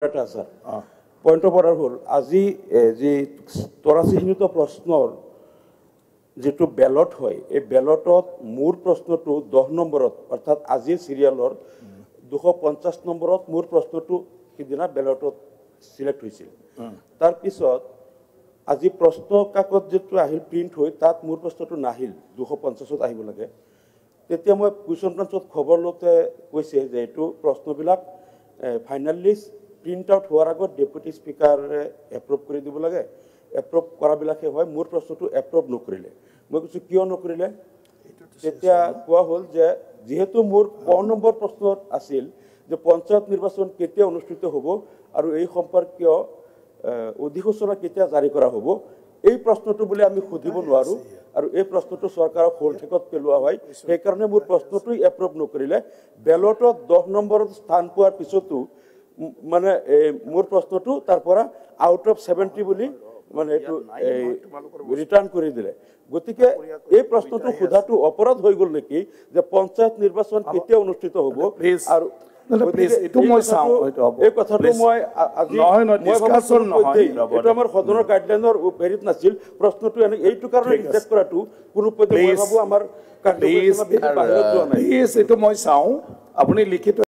এটা sir point of order হল আজি যে ৮৩খিনিত প্ৰশ্নৰ যেটো ব্যালট হয় এই ব্যালটত মোৰ প্ৰশ্নটো 10 নম্বৰত অৰ্থাৎ আজিৰ সিৰিয়ালৰ 250 নম্বৰত মোৰ প্ৰশ্নটো সিদিনা ব্যালটত সিলেক্ট হৈছিল তাৰ পিছত আজি প্ৰশ্ন কাকত যেটো আহিল প্ৰিন্ট হৈ তাত মোৰ প্ৰশ্নটো নাহিল 250ত আহিব লাগে তেতিয়া মই কুৱেশ্যন ব্ৰাঞ্চত খবৰ লতে কৈছে যে এটো প্ৰশ্নবিলাক ফাইনালি প্ৰিন্ট আউট হোৱাৰ আগত ডেপুটি স্পিকাৰে এপ্ৰুভ কৰি দিব লাগে এপ্ৰুভ কৰাবিলাকে হয় মোৰ প্ৰশ্নটো এপ্ৰুভ নকৰিলে মই কৈছো কিয় নকৰিলে তেতিয়া কোৱা হল যে যেহেতু মোৰ 5 নম্বৰ প্ৰশ্নত আছিল যে পঞ্চায়ত নিৰ্বাচন কেতিয়া অনুষ্ঠিত হ'ব আৰু এই সম্পৰ্কীয় অধিসূচনা কেতিয়া জাৰি কৰা হ'ব এই প্ৰশ্নটো বুলি আমি খুদিব নোৱাৰো আৰু এই প্ৰশ্নটো চৰকাৰৰ হোলঠেকত পেলোৱা হয় সেই কাৰণে মোৰ প্ৰশ্নটো এপ্ৰুভ নকৰিলে ব্যালটত 10 নম্বৰত স্থান পোৱাৰ পিছতো মানে মোৰ প্ৰশ্নটো তাৰ পৰা আউট অফ 70 বুলি মানে এটো ৰিটাৰ্ণ কৰি দিলে গতিকে এই প্ৰশ্নটো খুদাটো অপৰাধ হৈ গল নেকি যে পঞ্চায়ত নিৰ্বাচন কেতিয়া অনুষ্ঠিত হ'ব আৰু এটো মই চাও এই কথাটো মই আজি ডিসকাশন নহয় এটা আমাৰ সদনৰ গাইডলাইনৰ হেৰিত নাছিল প্ৰশ্নটো এনে এইটো কাৰণে ৰিজেক্ট কৰাটো কোনো পদ্ধতি মই ভাবো আমাৰ প্লিজ এটো মই চাও আপুনি লিখিত